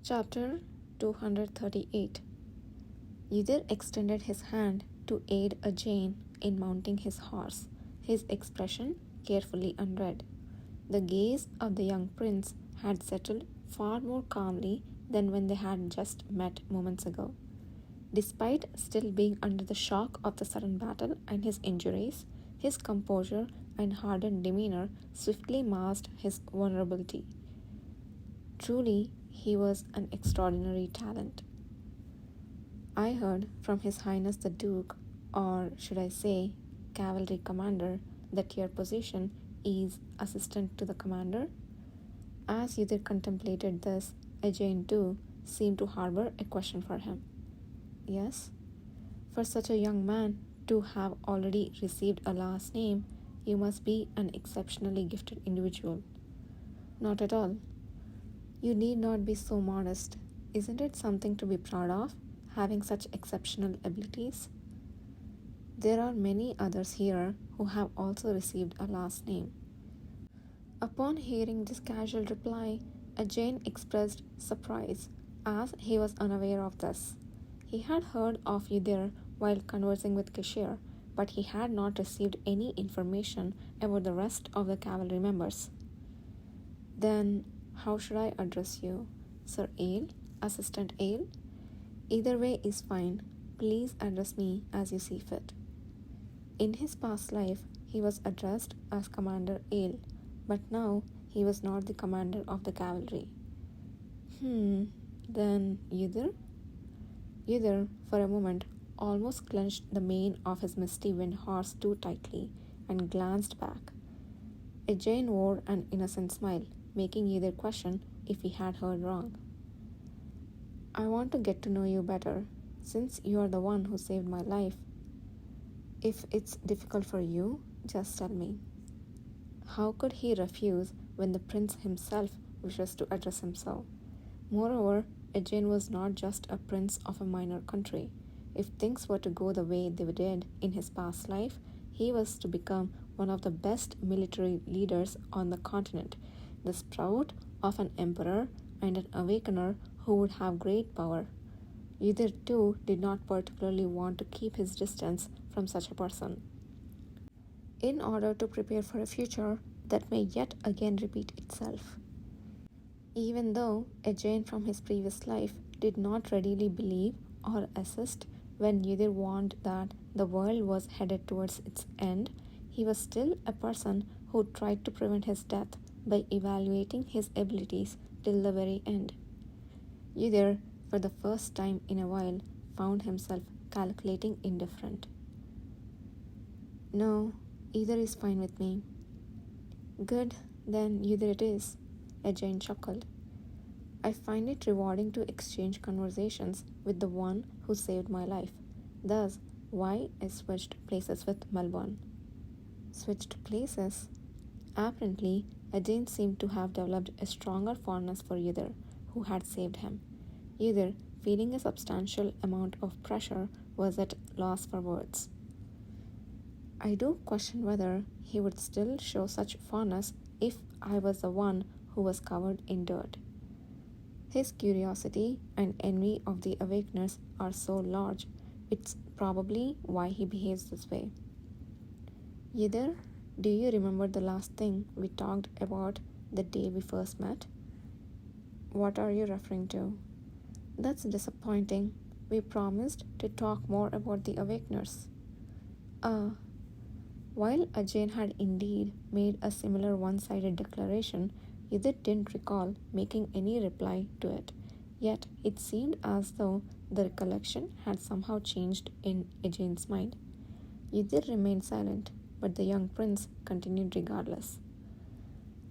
Chapter 238. Yudhir extended his hand to aid Ajay in mounting his horse, his expression carefully unread. The gaze of the young prince had settled far more calmly than when they had just met moments ago. Despite still being under the shock of the sudden battle and his injuries, his composure and hardened demeanor swiftly masked his vulnerability. Truly, he was an extraordinary talent. I heard from His Highness the Duke, or should I say, cavalry commander, that your position is assistant to the commander. As Yudhir contemplated this, Ajay too seemed to harbor a question for him. Yes, for such a young man to have already received a last name, you must be an exceptionally gifted individual. Not at all. You need not be so modest. Isn't it something to be proud of, having such exceptional abilities? There are many others here who have also received a last name. Upon hearing this casual reply, Ajay expressed surprise, as he was unaware of this. He had heard of Yudhir while conversing with Kishir, but he had not received any information about the rest of the cavalry members. Then, how should I address you? Sir Ale? Assistant Ale? Either way is fine. Please address me as you see fit. In his past life, he was addressed as Commander Ale, but now he was not the commander of the cavalry. Then Yudhir? Yudhir, for a moment, almost clenched the mane of his misty wind horse too tightly and glanced back. Ajay wore an innocent smile, making Yudhir question if he had heard wrong. I want to get to know you better, since you are the one who saved my life. If it's difficult for you, just tell me. How could he refuse when the prince himself wishes to address him so? Moreover, Ajay was not just a prince of a minor country. If things were to go the way they did in his past life, he was to become one of the best military leaders on the continent, the sprout of an emperor and an awakener who would have great power. Yudhir too did not particularly want to keep his distance from such a person. In order to prepare for a future that may yet again repeat itself. Even though Ajay from his previous life did not readily believe or assist when Yudhir warned that the world was headed towards its end, he was still a person who tried to prevent his death by evaluating his abilities till the very end. Yudhir, for the first time in a while, found himself calculating indifferent. No, either is fine with me. Good, then Yudhir it is, Ajay chuckled. I find it rewarding to exchange conversations with the one who saved my life. Thus, why I switched places with Melbourne. Switched places? Apparently, Ajay seemed to have developed a stronger fondness for Yudhir, who had saved him. Yudhir, feeling a substantial amount of pressure, was at loss for words. I do question whether he would still show such fondness if I was the one who was covered in dirt. His curiosity and envy of the awakeners are so large, it's probably why he behaves this way. Yudhir, do you remember the last thing we talked about the day we first met? What are you referring to? That's disappointing. We promised to talk more about the awakeners. While Ajay had indeed made a similar one-sided declaration, Yudhir didn't recall making any reply to it. Yet it seemed as though the recollection had somehow changed in Ajay's mind. Yudhir remained silent, but the young prince continued regardless.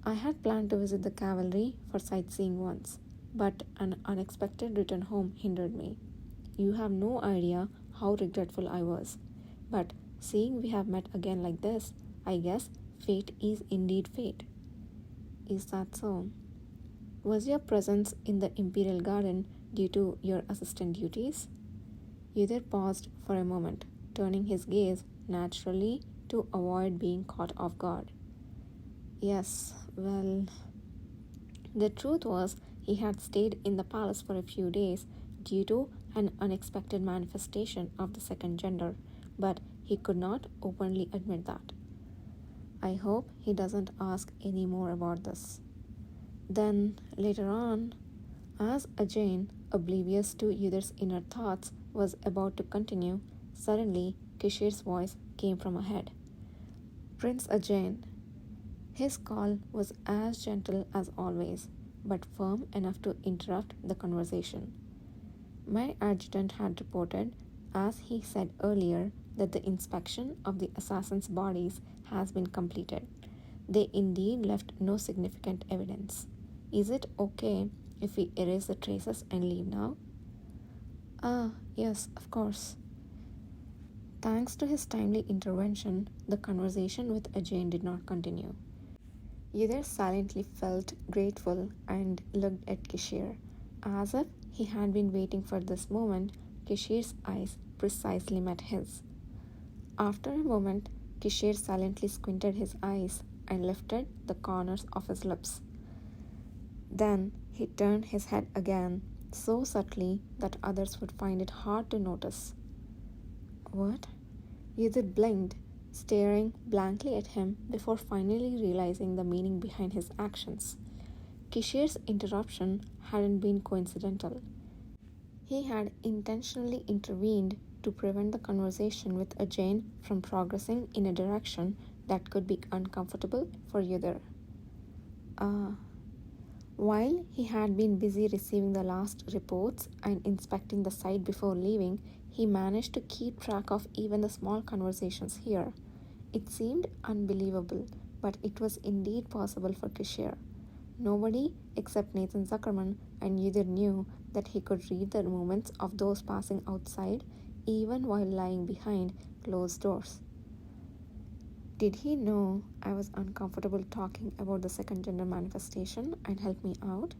I had planned to visit the cavalry for sightseeing once, but an unexpected return home hindered me. You have no idea how regretful I was. But seeing we have met again like this, I guess fate is indeed fate. Is that so? Was your presence in the Imperial Garden due to your assistant duties? Yudhir paused for a moment, turning his gaze naturally to avoid being caught off guard. Yes, well, the truth was he had stayed in the palace for a few days due to an unexpected manifestation of the second gender, but he could not openly admit that. I hope he doesn't ask any more about this. Then, later on, as Ajane, oblivious to Yudhir's inner thoughts, was about to continue, suddenly Kishir's voice came from ahead. Prince Ajane. His call was as gentle as always, but firm enough to interrupt the conversation. My adjutant had reported, as he said earlier, that the inspection of the assassins' bodies has been completed. They indeed left no significant evidence. Is it okay if we erase the traces and leave now? Ah, yes, of course. Thanks to his timely intervention, the conversation with Ajane did not continue. Yudhir silently felt grateful and looked at Kishir. As if he had been waiting for this moment, Kishir's eyes precisely met his. After a moment, Kishir silently squinted his eyes and lifted the corners of his lips. Then he turned his head again, so subtly that others would find it hard to notice. What? Yudhir blinked, staring blankly at him before finally realizing the meaning behind his actions. Kishir's interruption hadn't been coincidental. He had intentionally intervened to prevent the conversation with Ajane from progressing in a direction that could be uncomfortable for Yudhir. While he had been busy receiving the last reports and inspecting the site before leaving, he managed to keep track of even the small conversations here. It seemed unbelievable, but it was indeed possible for Kishir. Nobody except Nathan Zuckerman and Yudhir knew that he could read the movements of those passing outside, even while lying behind closed doors. Did he know I was uncomfortable talking about the second gender manifestation and help me out?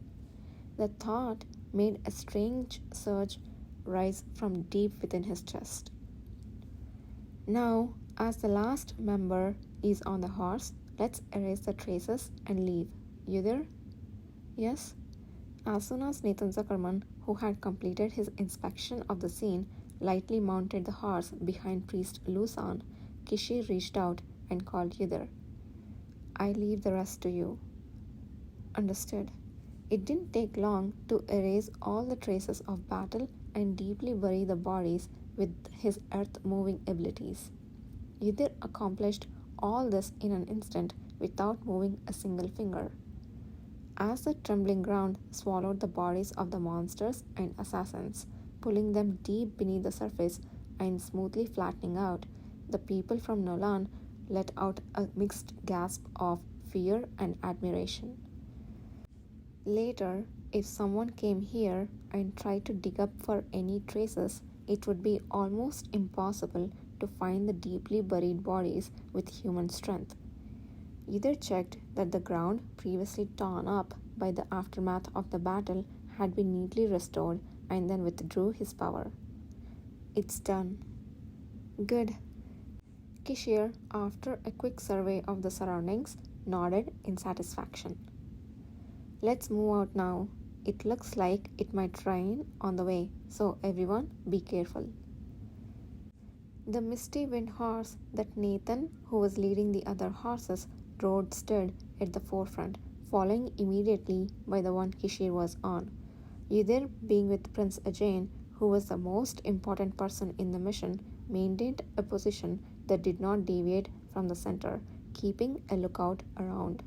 The thought made a strange surge rise from deep within his chest. Now, as the last member is on the horse, let's erase the traces and leave. Yudhir? Yes? As soon as Nathan Zuckerman, who had completed his inspection of the scene, lightly mounted the horse behind Priest Lusan, Kishir reached out and called Yudhir. I leave the rest to you. Understood. It didn't take long to erase all the traces of battle and deeply bury the bodies with his earth-moving abilities. Yudhir accomplished all this in an instant without moving a single finger. As the trembling ground swallowed the bodies of the monsters and assassins, pulling them deep beneath the surface and smoothly flattening out, the people from Nolan let out a mixed gasp of fear and admiration. Later, if someone came here and tried to dig up for any traces, it would be almost impossible to find the deeply buried bodies with human strength. Yudhir checked that the ground previously torn up by the aftermath of the battle had been neatly restored and then withdrew his power. It's done. Good. Kishir, after a quick survey of the surroundings, nodded in satisfaction. Let's move out now. It looks like it might rain on the way, so everyone be careful. The misty wind horse that Nathan, who was leading the other horses, rode stood at the forefront, following immediately by the one Kishir was on. Yudhir, being with Prince Ajane, who was the most important person in the mission, maintained a position that did not deviate from the center, keeping a lookout around.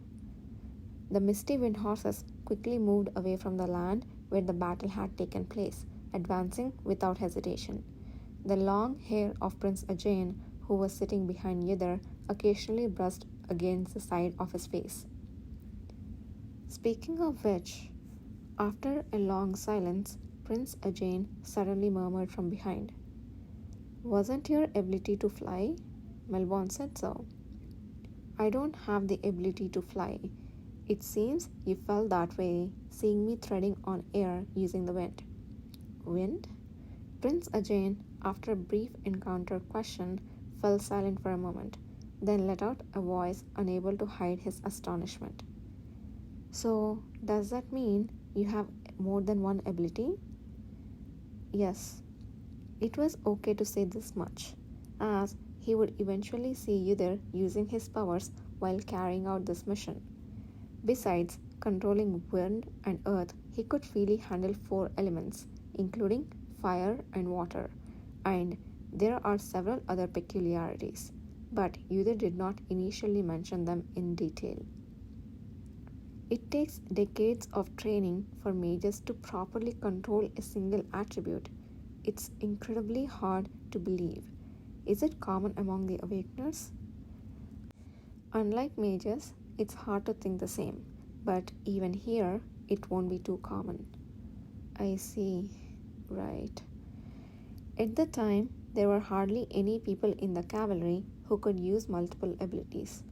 The misty wind horses quickly moved away from the land where the battle had taken place, advancing without hesitation. The long hair of Prince Ajane, who was sitting behind Yudhir, occasionally brushed against the side of his face. Speaking of which, after a long silence, Prince Ajane suddenly murmured from behind. Wasn't your ability to fly? Melbourne said so. I don't have the ability to fly. It seems you felt that way, seeing me treading on air using the wind. Wind? Prince Ajane, after a brief encounter question, fell silent for a moment, then let out a voice unable to hide his astonishment. So, does that mean You have more than one ability? Yes, it was okay to say this much, as he would eventually see Yudhir using his powers while carrying out this mission. Besides controlling wind and earth, he could freely handle four elements, including fire and water, and there are several other peculiarities, but Yudhir did not initially mention them in detail. It takes decades of training for mages to properly control a single attribute. It's incredibly hard to believe. Is it common among the Awakeners? Unlike mages, it's hard to think the same, but even here, it won't be too common. I see. Right. At the time, there were hardly any people in the cavalry who could use multiple abilities.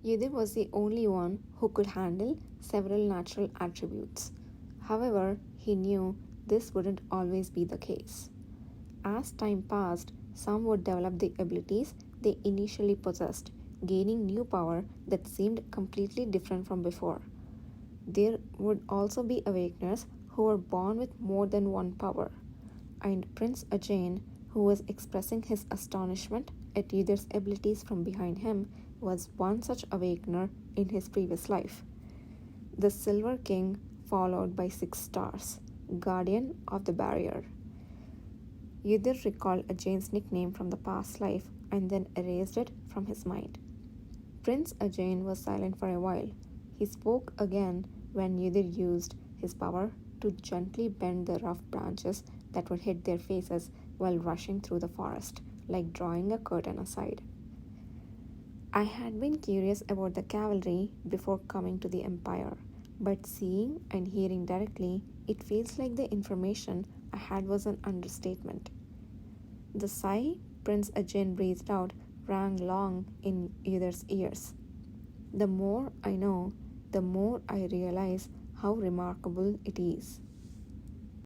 Yudhir was the only one who could handle several natural attributes. However, he knew this wouldn't always be the case. As time passed, some would develop the abilities they initially possessed, gaining new power that seemed completely different from before. There would also be awakeners who were born with more than one power, and Prince Ajane, who was expressing his astonishment at Yudhir's abilities from behind him, was one such awakener in his previous life. The Silver King, followed by 6 stars, guardian of the barrier. Yudhir recalled Ajane's nickname from the past life and then erased it from his mind. Prince Ajane was silent for a while. He spoke again when Yudhir used his power to gently bend the rough branches that would hit their faces while rushing through the forest, like drawing a curtain aside. I had been curious about the cavalry before coming to the Empire, but seeing and hearing directly, it feels like the information I had was an understatement. The sigh Prince Ajane breathed out rang long in Yudhir's ears. The more I know, the more I realize how remarkable it is.